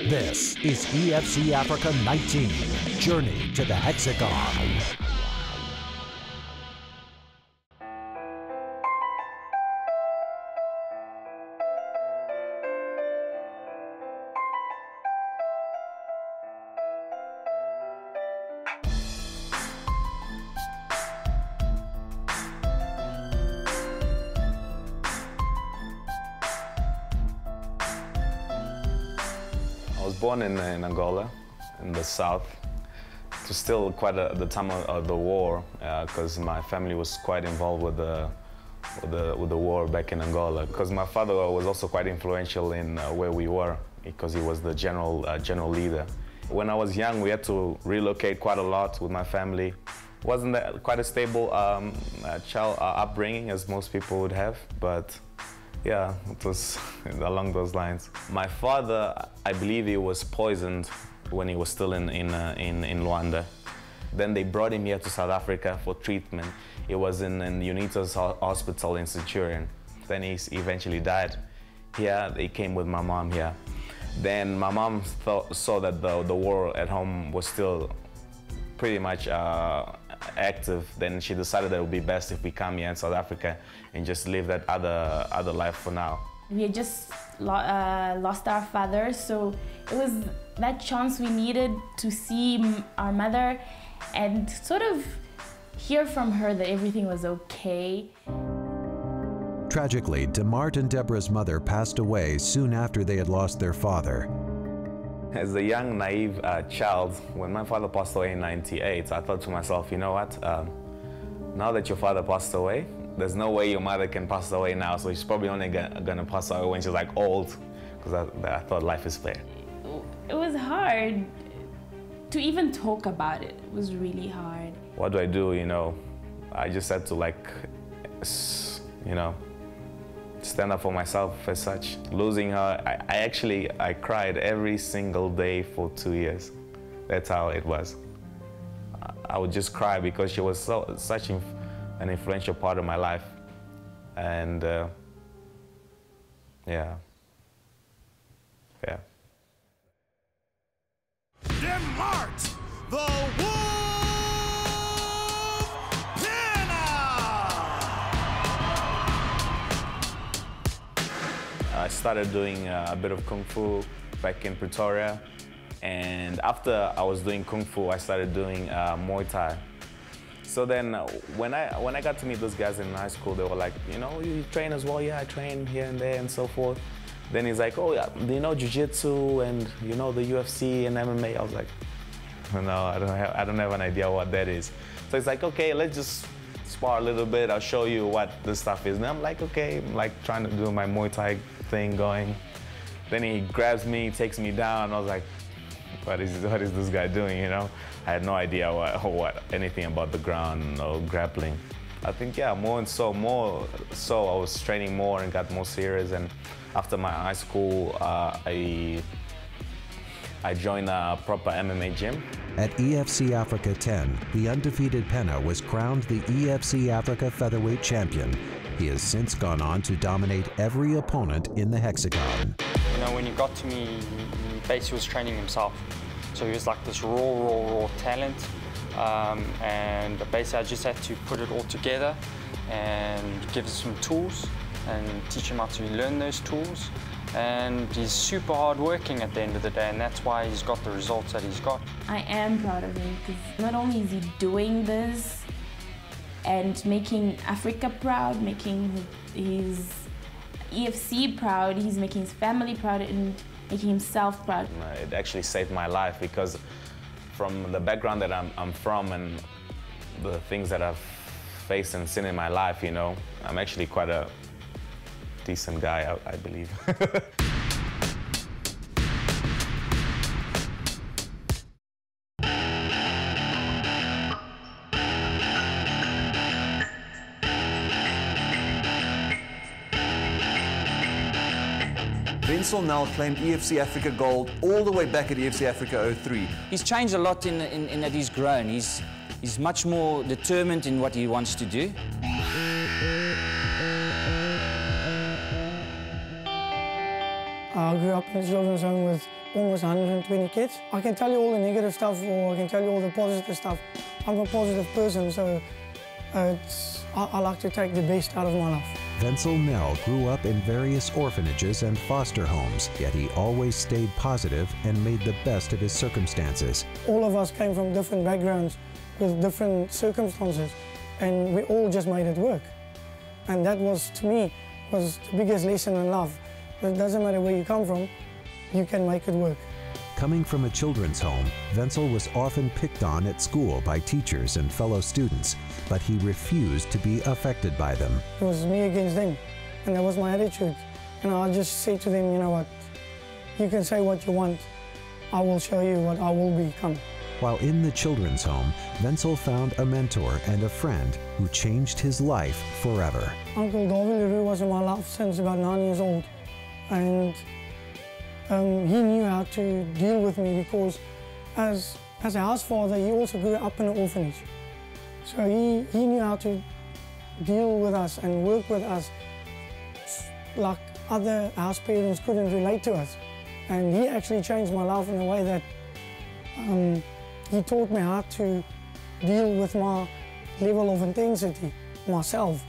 This is EFC Africa 19, Journey to the Hexagon. I was born in Angola, in the south. It was still quite at the time of the war, because my family was quite involved with the war back in Angola. Because my father was also quite influential in where we were, because he was the general leader. When I was young, we had to relocate quite a lot with my family. Wasn't that quite a stable upbringing as most people would have, but yeah, it was along those lines. My father, I believe he was poisoned when he was still in Luanda. Then they brought him here to South Africa for treatment. He was in the Unitas hospital in Centurion. Then he eventually died. Here, he came with my mom here. Then my mom saw that the war at home was still pretty much active. Then she decided that it would be best if we come here in South Africa and just live that other life for now. We had just lost our father, so it was that chance we needed to see our mother and sort of hear from her that everything was okay. Tragically, DeMart and Deborah's mother passed away soon after they had lost their father. As a young, naive child, when my father passed away in '98, I thought to myself, you know what, now that your father passed away, there's no way your mother can pass away now, so she's probably only gonna pass away when she's like old, because I thought life is fair. It was hard to even talk about it. It was really hard. What do I do, you know? I just had to, like, you know, stand up for myself as such. Losing her, I cried every single day for 2 years. That's how it was. I would just cry because she was such an influential part of my life. And yeah. DeMart, the Wolf, Pena! I started doing a bit of Kung Fu back in Pretoria. And after I was doing Kung Fu, I started doing Muay Thai. So then when I got to meet those guys in high school, they were like, you know, you train as well? Yeah, I train here and there and so forth. Then he's like, oh yeah, do you know Jiu-Jitsu and you know the UFC and MMA? I was like, no, I don't have an idea what that is. So he's like, okay, let's just spar a little bit. I'll show you what this stuff is. And I'm like, okay, I'm like trying to do my Muay Thai thing going. Then he grabs me, takes me down. I was like, what is this guy doing, you know? I had no idea anything about the ground or grappling. I think, yeah, more so I was training more and got more serious. And after my high school, I joined a proper MMA gym. At EFC Africa 10, the undefeated Pena was crowned the EFC Africa featherweight champion. He has since gone on to dominate every opponent in the Hexagon. You know, when he got to me, he basically was training himself. So he was like this raw talent. And basically I just had to put it all together and give him some tools and teach him how to learn those tools. And he's super hard working at the end of the day, and that's why he's got the results that he's got. I am proud of him because not only is he doing this and making Africa proud, making his EFC proud, he's making his family proud and making himself proud. It actually saved my life because from the background that I'm from and the things that I've faced and seen in my life, you know, I'm actually quite a decent guy, I believe. Venel claimed EFC Africa gold all the way back at EFC Africa 03. He's changed a lot in that he's grown. He's much more determined in what he wants to do. I grew up in a children's home with almost 120 kids. I can tell you all the negative stuff or I can tell you all the positive stuff. I'm a positive person, so I like to take the best out of my life. Venel Nel grew up in various orphanages and foster homes, yet he always stayed positive and made the best of his circumstances. All of us came from different backgrounds with different circumstances, and we all just made it work. And that was, to me, was the biggest lesson in life. It doesn't matter where you come from, you can make it work. Coming from a children's home, Venel was often picked on at school by teachers and fellow students, but he refused to be affected by them. It was me against them, and that was my attitude. And I just said to them, you know what, you can say what you want, I will show you what I will become. While in the children's home, Venel found a mentor and a friend who changed his life forever. Uncle David was in my life since about 9 years old, and he knew how to deal with me because as a house father, he also grew up in an orphanage. So he knew how to deal with us and work with us like other house parents couldn't relate to us. And he actually changed my life in a way that he taught me how to deal with my level of intensity myself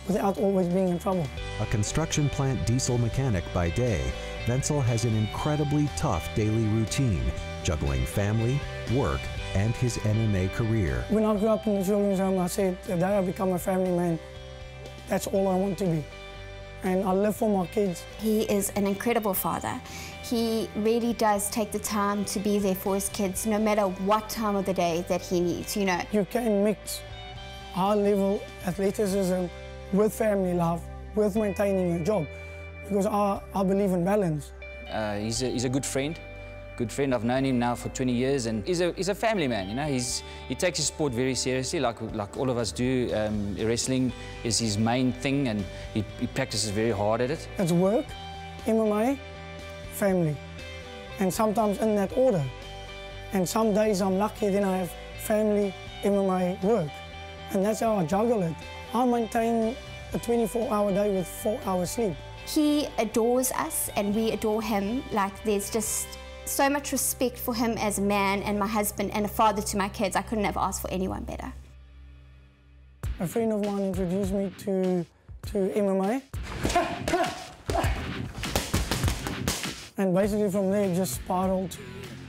without always being in trouble. A construction plant diesel mechanic by day, Venel has an incredibly tough daily routine, juggling family, work, and his MMA career. When I grew up in the children's home, I said, the day I become a family man, that's all I want to be. And I live for my kids. He is an incredible father. He really does take the time to be there for his kids, no matter what time of the day that he needs, you know. You can mix high-level athleticism with family life, with maintaining a job, because I believe in balance. He's a good friend. I've known him now for 20 years, and he's a family man. You know, he takes his sport very seriously, like all of us do. Wrestling is his main thing, and he practices very hard at it. It's work, MMA, family, and sometimes in that order. And some days I'm lucky, then I have family, MMA, work, and that's how I juggle it. I maintain a 24-hour day with 4 hours sleep. He adores us, and we adore him. Like, there's just so much respect for him as a man and my husband and a father to my kids. I couldn't have asked for anyone better. A friend of mine introduced me to MMA. And basically from there it just spiraled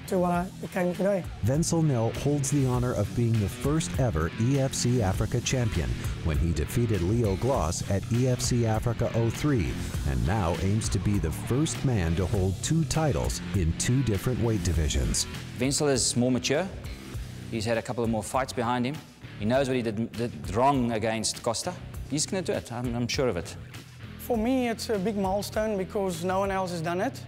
to what I became today. Venel Nel holds the honor of being the first ever EFC Africa champion when he defeated Leo Gloss at EFC Africa 03, and now aims to be the first man to hold 2 titles in 2 different weight divisions. Venel is more mature. He's had a couple of more fights behind him. He knows what he did wrong against Costa. He's going to do it, I'm sure of it. For me, it's a big milestone because no one else has done it.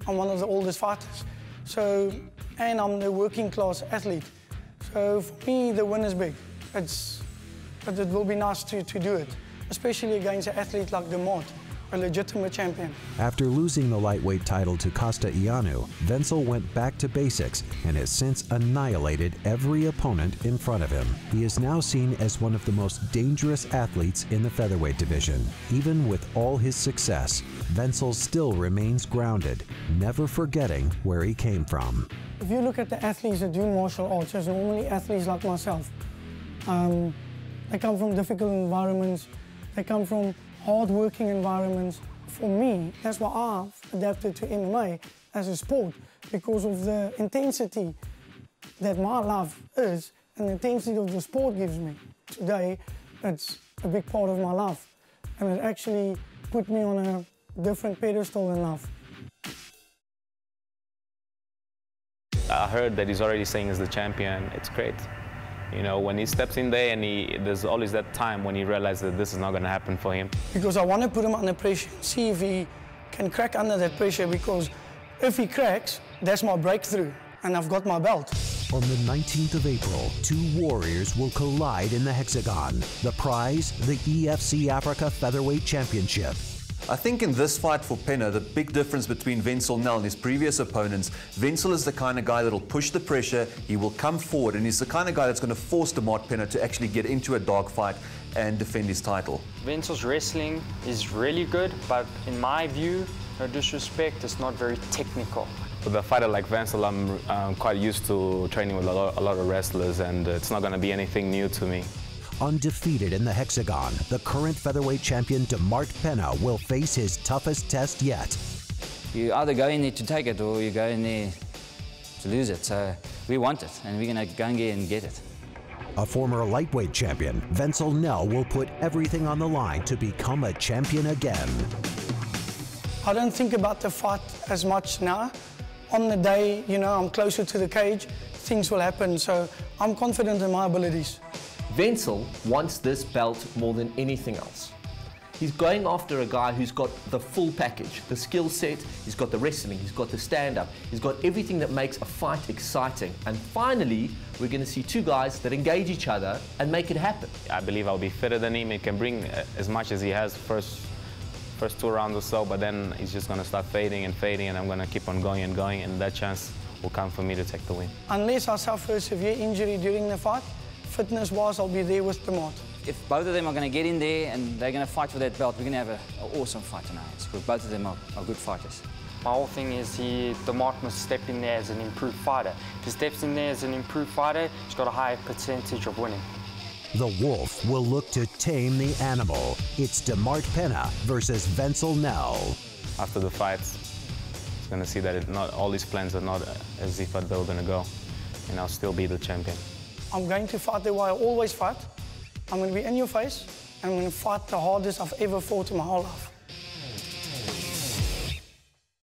I'm one of the oldest fighters. So, and I'm the working class athlete. So for me, the win is big. But it will be nice to do it, especially against an athlete like Demott, a legitimate champion. After losing the lightweight title to Costa Ianu, Venel went back to basics and has since annihilated every opponent in front of him. He is now seen as one of the most dangerous athletes in the featherweight division. Even with all his success, Venel still remains grounded, never forgetting where he came from. If you look at the athletes that do martial arts, there's normally athletes like myself. They come from difficult environments, they come from hard-working environments. For me, that's why I've adapted to MMA as a sport, because of the intensity that my life is and the intensity of the sport gives me. Today, it's a big part of my life, and it actually put me on a different pedestal in life. I heard that he's already saying he's the champion. It's great. You know, when he steps in there and there's always that time when he realizes that this is not going to happen for him. Because I want to put him under pressure, see if he can crack under that pressure, because if he cracks, that's my breakthrough, and I've got my belt. On the 19th of April, 2 warriors will collide in the Hexagon. The prize, the EFC Africa Featherweight Championship. I think in this fight for Pena, the big difference between Venel Nel and his previous opponents, Venel is the kind of guy that'll push the pressure, he will come forward, and he's the kind of guy that's going to force Demott Pena to actually get into a dogfight and defend his title. Venel's wrestling is really good, but in my view, no disrespect, it's not very technical. With a fighter like Venel, I'm quite used to training with a lot of wrestlers, and it's not going to be anything new to me. Undefeated in the Hexagon, the current featherweight champion Pena will face his toughest test yet. You either go in there to take it or you go in there to lose it. So we want it, and we're going to go in there and get it. A former lightweight champion, Venel will put everything on the line to become a champion again. I don't think about the fight as much now. On the day, you know, I'm closer to the cage, things will happen, so I'm confident in my abilities. Venel wants this belt more than anything else. He's going after a guy who's got the full package, the skill set, he's got the wrestling, he's got the stand-up, he's got everything that makes a fight exciting. And finally, we're going to see two guys that engage each other and make it happen. I believe I'll be fitter than him. He can bring as much as he has first 2 rounds or so, but then he's just going to start fading, and I'm going to keep on going, and that chance will come for me to take the win. Unless I suffer a severe injury during the fight, fitness-wise, I'll be there with the Mart. If both of them are going to get in there and they're going to fight for that belt, we're going to have an awesome fight tonight, because both of them are good fighters. My whole thing is the Mark must step in there as an improved fighter. If he steps in there as an improved fighter, he's got a higher percentage of winning. The wolf will look to tame the animal. It's Pena versus Venel. After the fight, he's going to see that not all his plans are not as if they were going to go, and I'll still be the champion. I'm going to fight the way I always fight. I'm going to be in your face, and I'm going to fight the hardest I've ever fought in my whole life.